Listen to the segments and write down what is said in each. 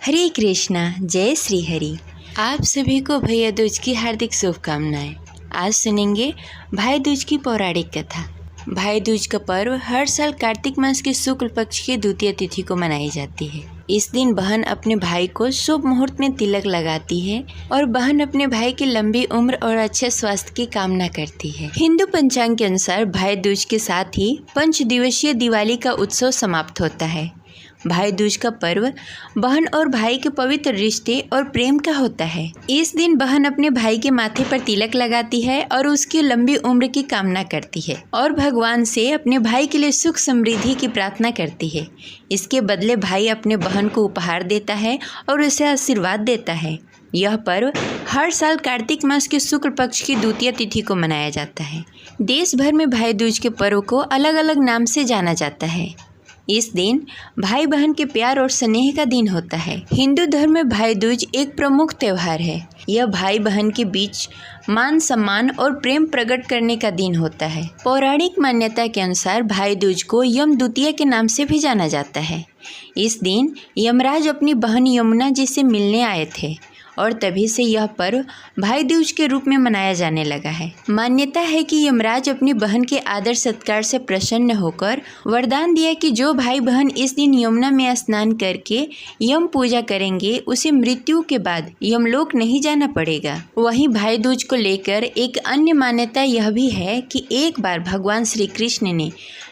हरे कृष्णा, जय श्री हरि। आप सभी को भैया दूज की हार्दिक शुभकामनाएं। आज सुनेंगे भाई दूज की पौराणिक कथा। भाई दूज का पर्व हर साल कार्तिक मास के शुक्ल पक्ष की द्वितीय तिथि को मनाई जाती है। इस दिन बहन अपने भाई को शुभ मुहूर्त में तिलक लगाती है और बहन अपने भाई की लंबी उम्र और अच्छे स्वास्थ्य की कामना करती है। हिंदू पंचांग के अनुसार भाई दूज के साथ ही 5 दिवसीय दिवाली का उत्सव समाप्त होता है। भाई दूज का पर्व बहन और भाई के पवित्र रिश्ते और प्रेम का होता है। इस दिन बहन अपने भाई के माथे पर तिलक लगाती है और उसकी लंबी उम्र की कामना करती है और भगवान से अपने भाई के लिए सुख समृद्धि की प्रार्थना करती है। इसके बदले भाई अपने बहन को उपहार देता है और उसे आशीर्वाद देता है। यह पर्व हर साल कार्तिक मास के शुक्ल पक्ष की द्वितीय तिथि को मनाया जाता है। देश भर में भाई दूज के पर्व को अलग अलग नाम से जाना जाता है। इस दिन भाई बहन के प्यार और स्नेह का दिन होता है। हिंदू धर्म में भाई दूज एक प्रमुख त्योहार है। यह भाई बहन के बीच मान सम्मान और प्रेम प्रकट करने का दिन होता है। पौराणिक मान्यता के अनुसार भाई दूज को यम द्वितीया के नाम से भी जाना जाता है। इस दिन यमराज अपनी बहन यमुना जी से मिलने आए थे और तभी से यह पर्व भाई दूज के रूप में मनाया जाने लगा है। मान्यता है कि यमराज अपनी बहन के आदर सत्कार से प्रसन्न होकर वरदान दिया कि जो भाई बहन इस दिन यमुना में स्नान करके यम पूजा करेंगे उसे मृत्यु के बाद यमलोक नहीं जाना पड़ेगा। वहीं भाई दूज को लेकर एक अन्य मान्यता यह भी है कि एक बार भगवान श्री कृष्ण ने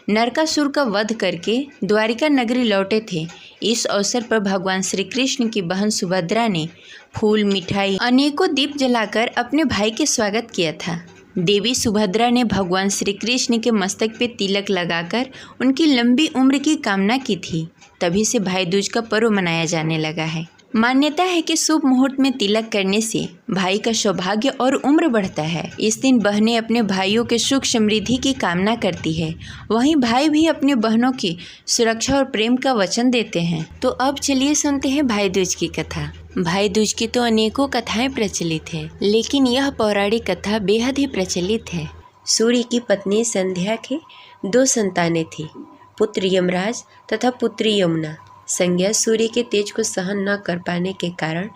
नरकासुर का वध करके द्वारिका नगरी लौटे थे। इस अवसर पर भगवान श्री कृष्ण की बहन सुभद्रा ने फूल, मिठाई, अनेकों दीप जलाकर अपने भाई के स्वागत किया था। देवी सुभद्रा ने भगवान श्री कृष्ण के मस्तक पे तिलक लगाकर उनकी लंबी उम्र की कामना की थी। तभी से भाई दूज का पर्व मनाया जाने लगा है। मान्यता है कि शुभ मुहूर्त में तिलक करने से भाई का सौभाग्य और उम्र बढ़ता है। इस दिन बहनें अपने भाइयों के सुख समृद्धि की कामना करती है। वहीं भाई भी अपने बहनों की सुरक्षा और प्रेम का वचन देते हैं। तो अब चलिए सुनते हैं भाई दूज की कथा। भाई दूज की तो अनेकों कथाएं प्रचलित है, लेकिन यह पौराणिक कथा बेहद ही प्रचलित है। सूर्य की पत्नी संध्या के 2 संतानें थी, पुत्र यमराज तथा पुत्री यमुना। संज्ञा सूर्य के तेज को सहन न कर पाने के कारण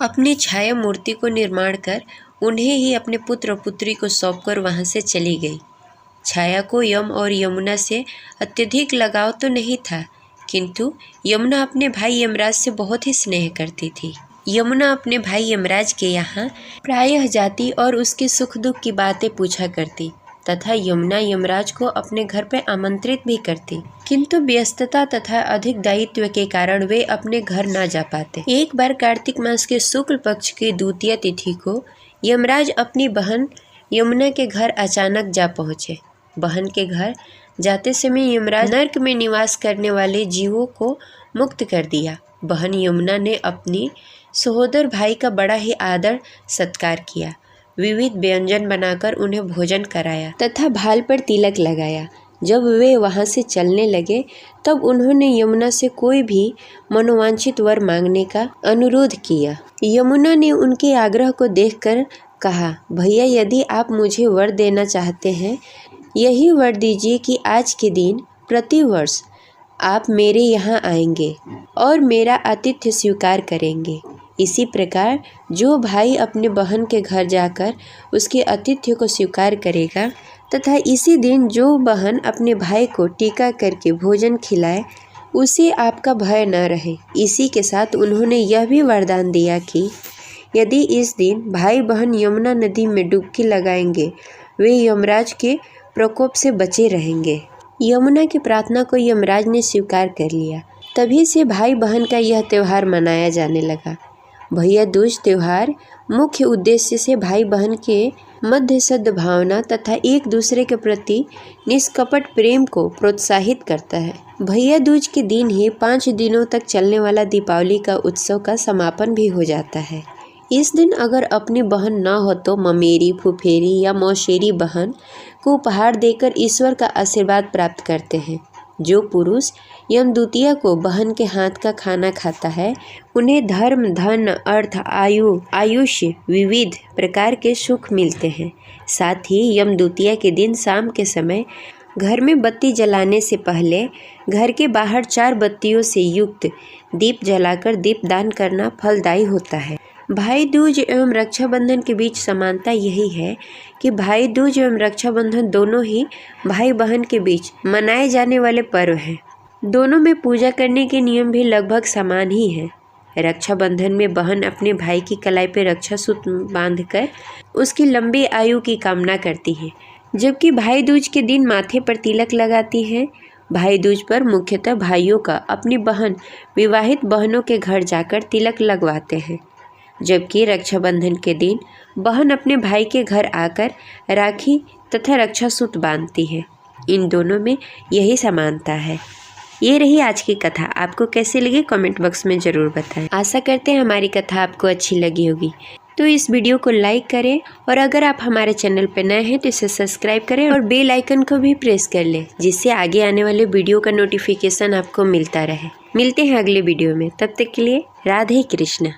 अपनी छाया मूर्ति को निर्माण कर उन्हें ही अपने पुत्र और पुत्री को सौंपकर वहां से चली गई। छाया को यम और यमुना से अत्यधिक लगाव तो नहीं था, किंतु यमुना अपने भाई यमराज से बहुत ही स्नेह करती थी। यमुना अपने भाई यमराज के यहाँ प्रायः जाती और उसके सुख दुख की बातें पूछा करती तथा यमुना यमराज को अपने घर पर आमंत्रित भी करती, किंतु व्यस्तता तथा अधिक दायित्व के कारण वे अपने घर न जा पाते। एक बार कार्तिक मास के शुक्ल पक्ष की द्वितीय तिथि को यमराज अपनी बहन यमुना के घर अचानक जा पहुँचे। बहन के घर जाते समय यमराज नर्क में निवास करने वाले जीवों को मुक्त कर दिया। बहन यमुना ने अपनी सहोदर भाई का बड़ा ही आदर सत्कार किया, विविध व्यंजन बनाकर उन्हें भोजन कराया तथा भाल पर तिलक लगाया। जब वे वहां से चलने लगे तब उन्होंने यमुना से कोई भी मनोवांछित वर मांगने का अनुरोध किया। यमुना ने उनके आग्रह को देखकर कहा, भैया यदि आप मुझे वर देना चाहते हैं, यही वर दीजिए कि आज के दिन प्रतिवर्ष आप मेरे यहाँ आएंगे और मेरा आतिथ्य स्वीकार करेंगे। इसी प्रकार जो भाई अपने बहन के घर जाकर उसके आतिथ्य को स्वीकार करेगा तथा इसी दिन जो बहन अपने भाई को टीका करके भोजन खिलाए, उसे आपका भय न रहे। इसी के साथ उन्होंने यह भी वरदान दिया कि यदि इस दिन भाई बहन यमुना नदी में डुबकी लगाएंगे, वे यमराज के प्रकोप से बचे रहेंगे। यमुना की प्रार्थना को यमराज ने स्वीकार कर लिया। तभी से भाई बहन का यह त्यौहार मनाया जाने लगा। भैया दूज त्यौहार मुख्य उद्देश्य से भाई बहन के मध्य सद्भावना तथा एक दूसरे के प्रति निष्कपट प्रेम को प्रोत्साहित करता है। भैया दूज के दिन ही 5 दिनों तक चलने वाला दीपावली का उत्सव का समापन भी हो जाता है। इस दिन अगर अपनी बहन न हो तो ममेरी, फुफेरी या मौसेरी बहन को उपहार देकर ईश्वर का आशीर्वाद प्राप्त करते हैं। जो पुरुष यम द्वितीया को बहन के हाथ का खाना खाता है, उन्हें धर्म, धन, अर्थ, आयुष्य विविध प्रकार के सुख मिलते हैं। साथ ही यम द्वितीया के दिन शाम के समय घर में बत्ती जलाने से पहले घर के बाहर 4 बत्तियों से युक्त दीप जलाकर दीपदान करना फलदायी होता है। भाई दूज एवं रक्षाबंधन के बीच समानता यही है कि भाई दूज एवं रक्षाबंधन दोनों ही भाई बहन के बीच मनाए जाने वाले पर्व हैं। दोनों में पूजा करने के नियम भी लगभग समान ही हैं। रक्षाबंधन में बहन अपने भाई की कलाई पर रक्षा सूत्र बांधकर उसकी लंबी आयु की कामना करती है, जबकि भाई दूज के दिन माथे पर तिलक लगाती है। भाई दूज पर मुख्यतः भाइयों का अपनी बहन विवाहित बहनों के घर जाकर तिलक लगवाते हैं, जबकि रक्षाबंधन के दिन बहन अपने भाई के घर आकर राखी तथा रक्षा सूत्र बांधती है। इन दोनों में यही समानता है। ये रही आज की कथा। आपको कैसी लगी कमेंट बॉक्स में ज़रूर बताएं। आशा करते हैं हमारी कथा आपको अच्छी लगी होगी। तो इस वीडियो को लाइक करें और अगर आप हमारे चैनल पर नए हैं तो इसे सब्सक्राइब करें और बेल आइकन को भी प्रेस कर लें, जिससे आगे आने वाले वीडियो का नोटिफिकेशन आपको मिलता रहे। मिलते हैं अगले वीडियो में, तब तक के लिए राधे कृष्ण।